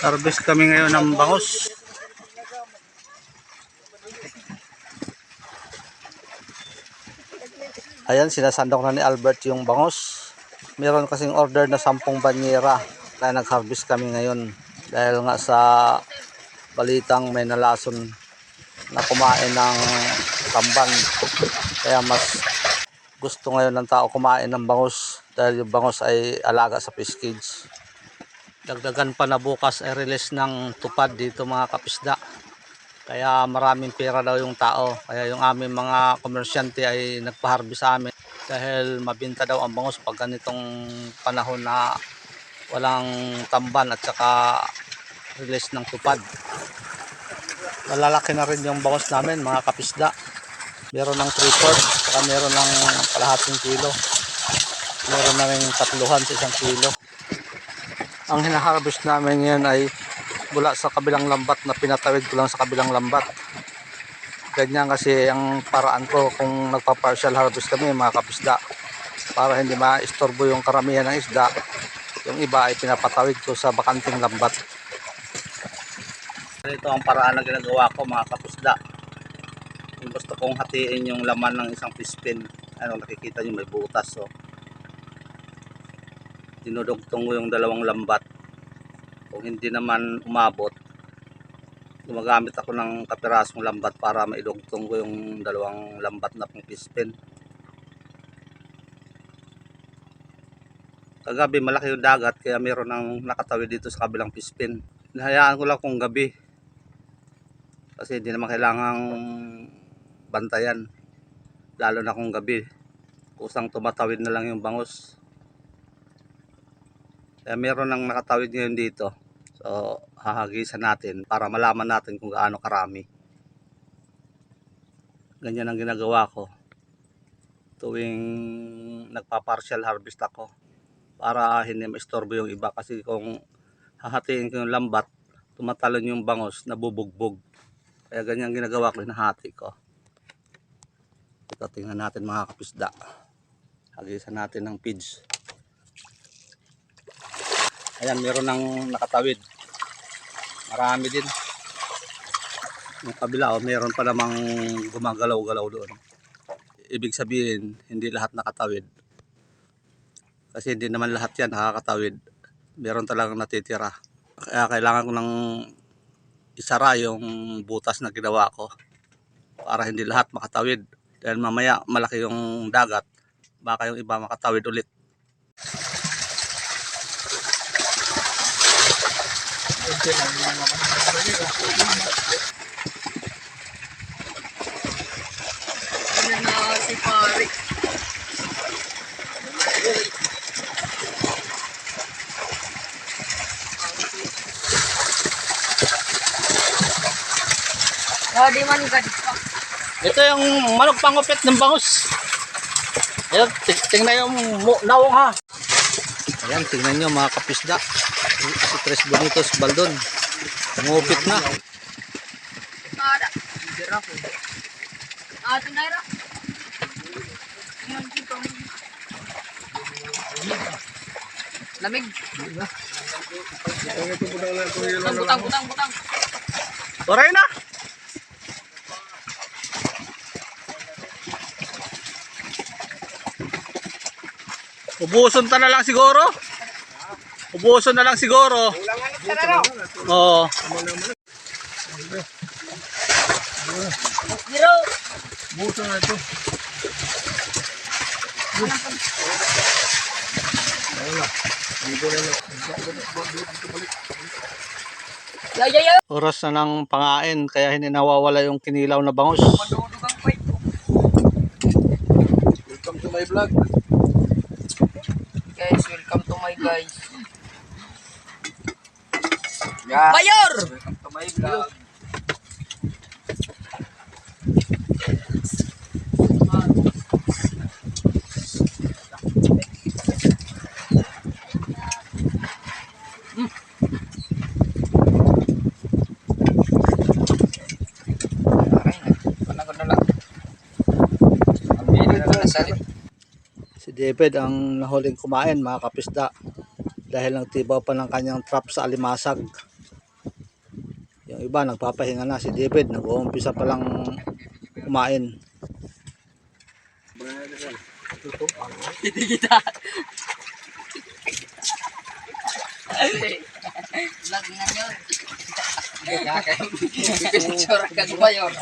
Harvest kami ngayon ng bangus. Ayan, sinasandok na ni Albert yung bangus. Meron kasing order na 10 banyera. Kaya nag-harvest kami ngayon. Dahil nga sa balitang may nalason na kumain ng tamban. Kaya mas gusto ngayon ng tao kumain ng bangus. Dahil yung bangus ay alaga sa fish cage. Dagdagan pa na bukas ay release ng tupad dito mga kapisda. Kaya maraming pera daw yung tao. Kaya yung aming mga komersyante ay nagpa-harvest sa amin. Dahil mabinta daw ang bangus pag ganitong panahon na walang tamban at saka release ng tupad. Malalaki na rin yung bangus namin mga kapisda. Meron ng 3/4 saka meron ng kalahating kilo. Meron na rin 3 sa 1 kilo. Ang hinaharvest namin ngayon ay mula sa kabilang lambat na pinatawid ko lang sa kabilang lambat. Ganyan kasi ang paraan ko kung nagpa-partial harvest kami mga kapisda. Para hindi ma-istorbo yung karamihan ng isda, yung iba ay pinapatawid ko sa bakanting lambat. Ito ang paraan na ginagawa ko mga kapisda. Kung gusto kong hatiin yung laman ng isang fish pin, ano, nakikita nyo may butas. So, dinudugtong ko yung 2 lambat. Kung hindi naman umabot, gumagamit ako ng kapirasong lambat para maidugtong ko yung 2 lambat na pang fish pin. Kagabi malaki yung dagat kaya meron ng nakatawid dito sa kabilang fish pin. Hinahayaan ko lang kung gabi. Kasi hindi naman kailangang bantayan. Lalo na kung gabi. Kusang tumatawid na lang yung bangus. Kaya meron ng nakatawid ngayon dito. So, hahagisan natin para malaman natin kung gaano karami. Ganyan ang ginagawa ko tuwing nagpa-partial harvest ako. Para hindi maistorbo yung iba. Kasi kung hahatiin ko yung lambat, tumatalon yung bangus, nabubugbog. Kaya ganyan ginagawa ko, hinahati ko. Ito, tingnan natin mga kapisda. Hagisan natin ng feeds. Ayan, meron ng nakatawid. Marami din. Yung kabila, meron pa namang gumagalaw-galaw doon. Ibig sabihin, hindi lahat nakatawid. Kasi hindi naman lahat yan nakakatawid. Meron talagang natitira. Kaya kailangan ko ng isara yung butas na ginawa ko. Para hindi lahat makatawid. Dahil mamaya malaki yung dagat. Baka yung iba makatawid ulit. Ano na si pare? Di man ka dito. Ito yung manok pangupit ng bangus. Ayan, tingnan yung naong ha. Ayan, tingnan nyo mga kapisda. Si Tres Bonitos Baldon. Pangupit na. Ada. Ito na ira. Lamig. Butang. Oray na. Ubuson ta na lang siguro. Ubuson na lang siguro. Oo. Zero. Buso na ito. Yo. Oras na ng pangain kaya hindi nawawala yung kinilaw na bangus. Madudugang pa ito. Welcome to my vlog. Guys, welcome to my guys. Mayor! Welcome to my vlog. Si David ang nahuling kumain mga kapisda. dahil nagtibaw pa ng kanyang trap sa alimasag. Yung iba nagpapahinga na, si David nag-uumpisa pa lang kumain. Hindi kita. Vlog nga nyo. Picture kag mayor.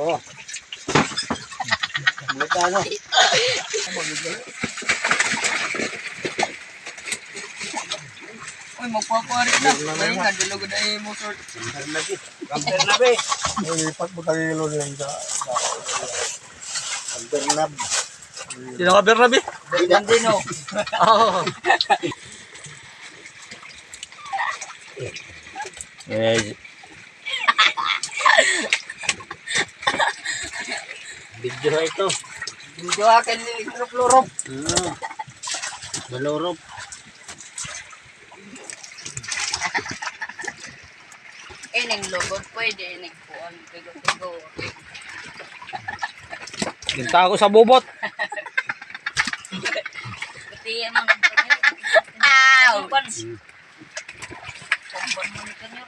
Oo. Ano? Uy, magpaparit na. Ngayon nga, dalago na mo sort. Kamper na be. Lipat mo tayo yung lang sa... Kamper na. Sino ka Bernabe? Dandino. Oo. Video na ito. Video akin ni Lurop. Malurop. Nang logod pwede. Nagpuan. Tigo-tigo. Ginta ko sa bubot. Pati yan ang kanyo. Ow! Pans. Pamban mo ni kanyo.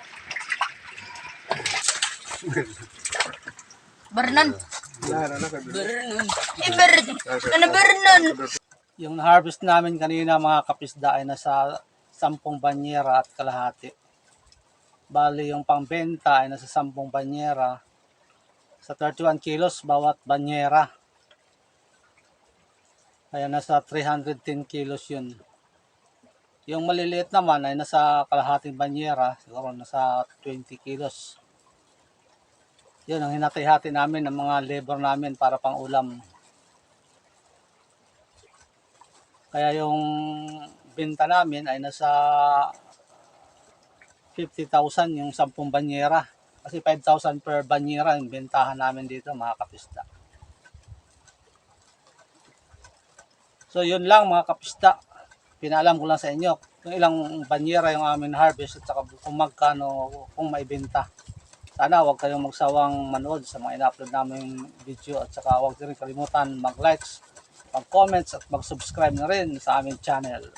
Bernan. Bernan. Bernan. Ano Bernan? Yung harvest namin kanina mga kapisda ay nasa 10 banyera at kalahati. Bali yung pangbenta ay nasa 10 banyera sa 31 kilos bawat banyera. Kaya nasa 310 kilos yun. Yung maliliit naman ay nasa kalahating banyera, siguro nasa 20 kilos. Yun ang hinati-hati namin ng mga labor namin para pang ulam. Kaya yung benta namin ay nasa 50,000 yung 10 banyera. Kasi 5,000 per banyera yung bentahan namin dito mga kapisda. So yun lang mga kapisda. Pinaalam ko lang sa inyo kung ilang banyera yung amin harvest at saka kung magkano kung maibenta. Sana huwag kayong magsawang manood sa mga ina-upload namin video at saka huwag din kalimutan mag-likes, mag-comments at mag-subscribe na rin sa aming channel.